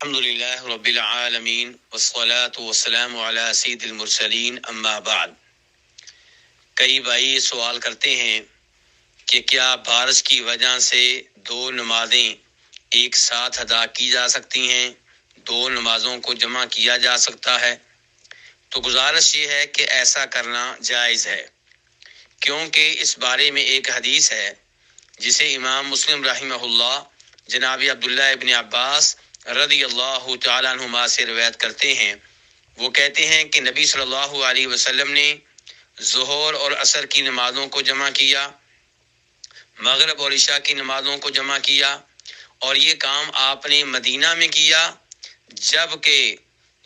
الحمد للہ رب العالمین والصلاة والسلام علی سید المرسلین اما بعد۔ کئی بھائی سوال کرتے ہیں کہ کیا بارش کی وجہ سے دو نمازیں ایک ساتھ ادا کی جا سکتی ہیں، دو نمازوں کو جمع کیا جا سکتا ہے؟ تو گزارش یہ ہے کہ ایسا کرنا جائز ہے، کیونکہ اس بارے میں ایک حدیث ہے جسے امام مسلم رحمہ اللہ جناب عبداللہ ابن عباس رضی اللہ تعالیٰ عنہما سے روایت کرتے ہیں۔ وہ کہتے ہیں کہ نبی صلی اللہ علیہ وسلم نے ظہر اور عصر کی نمازوں کو جمع کیا، مغرب اور عشاء کی نمازوں کو جمع کیا، اور یہ کام آپ نے مدینہ میں کیا جب کہ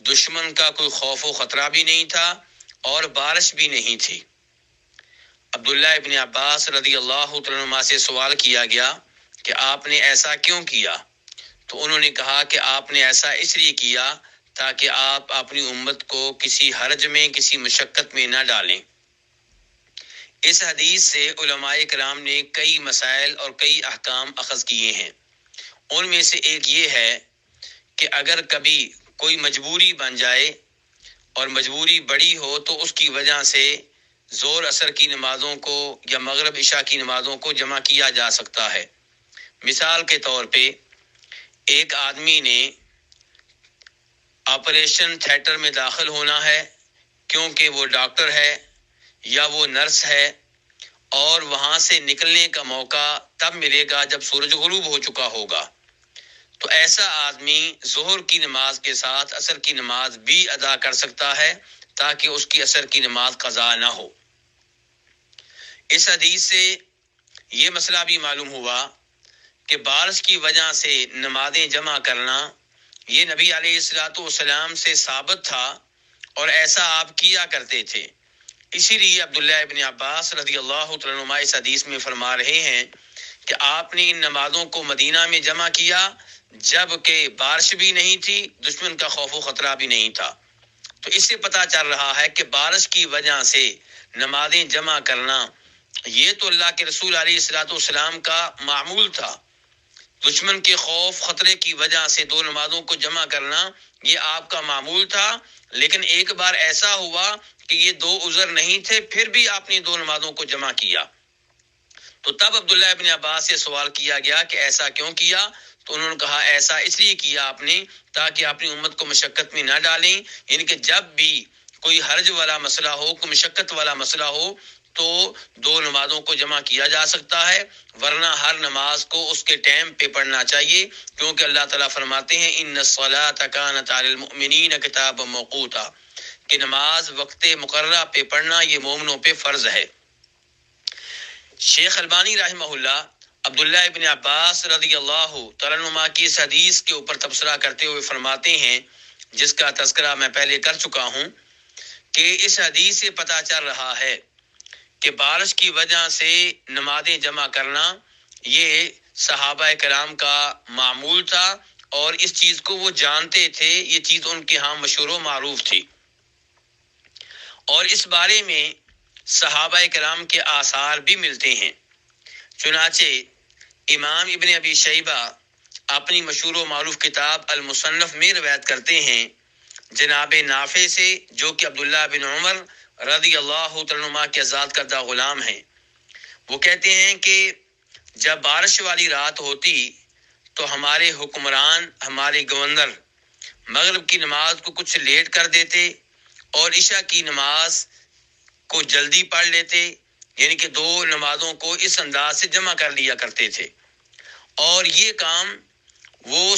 دشمن کا کوئی خوف و خطرہ بھی نہیں تھا اور بارش بھی نہیں تھی۔ عبداللہ ابن عباس رضی اللہ تعالیٰ عنہما سے سوال کیا گیا کہ آپ نے ایسا کیوں کیا؟ تو انہوں نے کہا کہ آپ نے ایسا اس لیے کیا تاکہ آپ اپنی امت کو کسی حرج میں، کسی مشقت میں نہ ڈالیں۔ اس حدیث سے علماء کرام نے کئی مسائل اور کئی احکام اخذ کیے ہیں۔ ان میں سے ایک یہ ہے کہ اگر کبھی کوئی مجبوری بن جائے اور مجبوری بڑی ہو تو اس کی وجہ سے ظہر عصر کی نمازوں کو یا مغرب عشاء کی نمازوں کو جمع کیا جا سکتا ہے۔ مثال کے طور پہ ایک آدمی نے آپریشن تھیٹر میں داخل ہونا ہے کیونکہ وہ ڈاکٹر ہے یا وہ نرس ہے، اور وہاں سے نکلنے کا موقع تب ملے گا جب سورج غروب ہو چکا ہوگا، تو ایسا آدمی ظہر کی نماز کے ساتھ عصر کی نماز بھی ادا کر سکتا ہے تاکہ اس کی عصر کی نماز قضا نہ ہو۔ اس حدیث سے یہ مسئلہ بھی معلوم ہوا کہ بارش کی وجہ سے نمازیں جمع کرنا یہ نبی علیہ الصلوۃ والسلام سے ثابت تھا اور ایسا آپ کیا کرتے تھے۔ اسی لیے عبداللہ ابن عباس رضی اللہ تعالیٰ عنہ اس حدیث میں فرما رہے ہیں کہ آپ نے ان نمازوں کو مدینہ میں جمع کیا جب کہ بارش بھی نہیں تھی، دشمن کا خوف و خطرہ بھی نہیں تھا۔ تو اس سے پتہ چل رہا ہے کہ بارش کی وجہ سے نمازیں جمع کرنا یہ تو اللہ کے رسول علیہ الصلوۃ والسلام کا معمول تھا۔ دشمن کے خوف خطرے کی وجہ سے دو نمازوں کو جمع کرنا یہ آپ کا معمول تھا، لیکن ایک بار ایسا ہوا کہ یہ دو عذر نہیں تھے، پھر بھی آپ نے دو نمازوں کو جمع کیا۔ تو تب عبداللہ ابن عباس سے سوال کیا گیا کہ ایسا کیوں کیا؟ تو انہوں نے کہا ایسا اس لیے کیا آپ نے تاکہ اپنی امت کو مشقت میں نہ ڈالیں، یعنی کہ جب بھی کوئی حرج والا مسئلہ ہو، کوئی مشقت والا مسئلہ ہو تو دو نمازوں کو جمع کیا جا سکتا ہے، ورنہ ہر نماز کو اس کے ٹائم پہ پڑھنا چاہیے، کیونکہ اللہ تعالیٰ فرماتے ہیں ان الصلاۃ کانت علی المؤمنین کتابا موقوتا، کہ نماز وقت مقررہ پہ پڑھنا یہ مومنوں پہ فرض ہے۔ شیخ البانی رحمہ اللہ عبداللہ ابن عباس رضی اللہ تعالیٰ عنہما کی اس حدیث کے اوپر تبصرہ کرتے ہوئے فرماتے ہیں، جس کا تذکرہ میں پہلے کر چکا ہوں، کہ اس حدیث سے پتہ چل رہا ہے کہ بارش کی وجہ سے نمازیں جمع کرنا یہ صحابہ کرام کا معمول تھا اور اس چیز کو وہ جانتے تھے، یہ چیز ان کے ہاں مشہور و معروف تھی، اور اس بارے میں صحابہ کرام کے آثار بھی ملتے ہیں۔ چنانچہ امام ابن ابی شیبہ اپنی مشہور و معروف کتاب المصنف میں روایت کرتے ہیں جناب نافع سے، جو کہ عبداللہ بن عمر رضی اللہ تعالیٰ عنہما کے آزاد کردہ غلام ہیں۔ وہ کہتے ہیں کہ جب بارش والی رات ہوتی تو ہمارے حکمران، ہمارے گورنر مغرب کی نماز کو کچھ لیٹ کر دیتے اور عشاء کی نماز کو جلدی پڑھ لیتے، یعنی کہ دو نمازوں کو اس انداز سے جمع کر لیا کرتے تھے، اور یہ کام وہ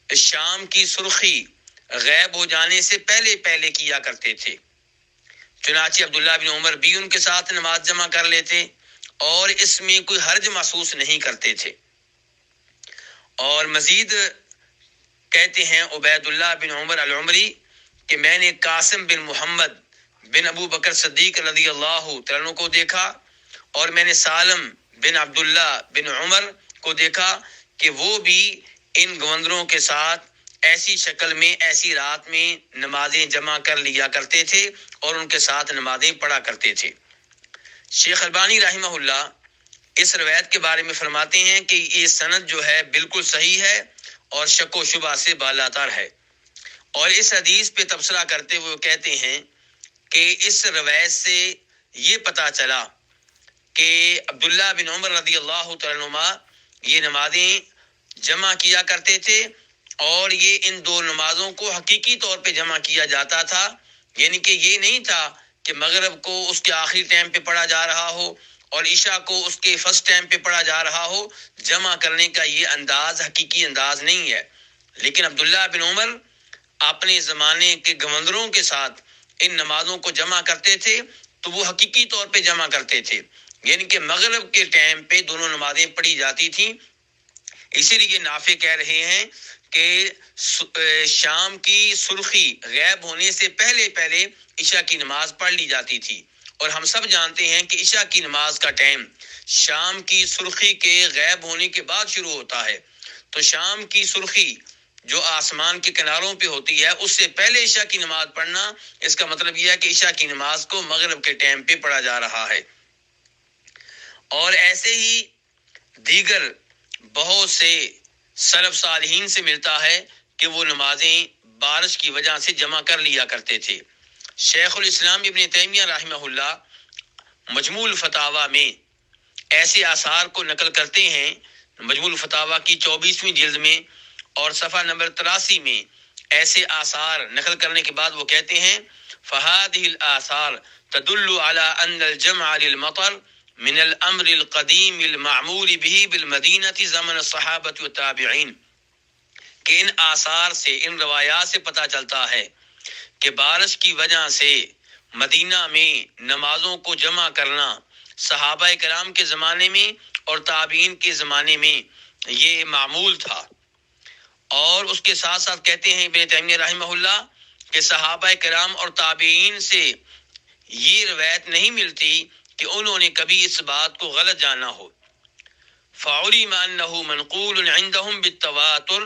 شام کی سرخی غائب ہو جانے سے پہلے کیا کرتے تھے۔ چنانچہ عبداللہ بن عمر بھی ان کے ساتھ نماز جمع کر لیتے اور اس میں کوئی حرج محسوس نہیں کرتے تھے۔ اور مزید کہتے ہیں عبید اللہ بن عمر العمری کہ میں نے قاسم بن محمد بن ابو بکر صدیق رضی اللہ تعالیٰ عنہ کو دیکھا، اور میں نے سالم بن عبداللہ بن عمر کو دیکھا کہ وہ بھی ان گورنروں کے ساتھ ایسی شکل میں، ایسی رات میں نمازیں جمع کر لیا کرتے تھے اور ان کے ساتھ نمازیں پڑھا کرتے تھے۔ شیخ البانی رحمہ اللہ اس روایت کے بارے میں فرماتے ہیں کہ یہ سند جو ہے بالکل صحیح ہے اور شک و شبہ سے بالاتر ہے۔ اور اس حدیث پہ تبصرہ کرتے ہوئے کہتے ہیں کہ اس روایت سے یہ پتہ چلا کہ عبداللہ بن عمر رضی اللہ تعالیٰ عنہما یہ نمازیں جمع کیا کرتے تھے، اور یہ ان دو نمازوں کو حقیقی طور پہ جمع کیا جاتا تھا، یعنی کہ یہ نہیں تھا کہ مغرب کو اس کے آخری ٹائم پہ پڑھا جا رہا ہو اور عشاء کو اس کے فرسٹ ٹائم پہ پڑھا جا رہا ہو۔ جمع کرنے کا یہ انداز حقیقی انداز نہیں ہے، لیکن عبداللہ بن عمر اپنے زمانے کے گورنروں کے ساتھ ان نمازوں کو جمع کرتے تھے، تو وہ حقیقی طور پہ جمع کرتے تھے، یعنی کہ مغرب کے ٹائم پہ دونوں نمازیں پڑھی جاتی تھیں۔ اسی لیے نافع کہہ رہے ہیں کہ شام کی سرخی غائب ہونے سے پہلے عشاء کی نماز پڑھ لی جاتی تھی، اور ہم سب جانتے ہیں کہ عشاء کی نماز کا ٹائم شام کی سرخی کے غائب ہونے کے بعد شروع ہوتا ہے۔ تو شام کی سرخی جو آسمان کے کناروں پہ ہوتی ہے، اس سے پہلے عشاء کی نماز پڑھنا، اس کا مطلب یہ ہے کہ عشاء کی نماز کو مغرب کے ٹائم پہ پڑھا جا رہا ہے۔ اور ایسے ہی دیگر بہت سے سلف صالحین سے ملتا ہے کہ وہ نمازیں بارش کی وجہ سے جمع کر لیا کرتے تھے۔ شیخ الاسلام ابن تیمیہ رحمہ اللہ مجموع الفتاوی میں ایسے آثار کو نقل کرتے ہیں، مجموع الفتاوی کی 24ویں جلد میں اور صفحہ نمبر 83 میں ایسے آثار نقل کرنے کے بعد وہ کہتے ہیں فَهَذِهِ الْآثَارُ تَدُلُّ عَلَىٰ أَنَّ الْجَمْعَ لِلْمَطَرِ من الامر القدیم المعمول به بالمدینہ زمن الصحابۃ والتابعین، کہ ان آثار سے، ان روایات سے پتہ چلتا ہے کہ بارش کی وجہ سے مدینہ میں نمازوں کو جمع کرنا صحابہ کرام کے زمانے میں اور تابعین کے زمانے میں یہ معمول تھا۔ اور اس کے ساتھ ساتھ کہتے ہیں ابن تیمیہ رحمہ اللہ کہ صحابہ کرام اور تابعین سے یہ روایت نہیں ملتی کہ انہوں نے کبھی اس بات کو غلط جانا ہو۔ فَعُلِمَ أَنَّهُ مَنْقُولٌ عِنْدَهُمْ بِالتَّوَاتُرِ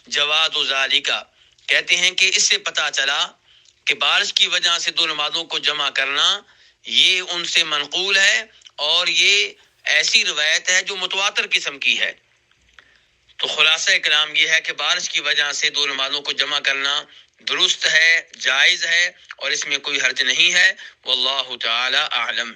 جَوَازُ ذَلِكَ، کہتے ہیں کہ اس سے پتہ چلا کہ بارش کی وجہ سے دو نمازوں کو جمع کرنا یہ ان سے منقول ہے، اور یہ ایسی روایت ہے جو متواتر قسم کی ہے۔ تو خلاصہ کلام یہ ہے کہ بارش کی وجہ سے دو نمازوں کو جمع کرنا درست ہے، جائز ہے، اور اس میں کوئی حرج نہیں ہے۔ واللہ تعالی اعلم۔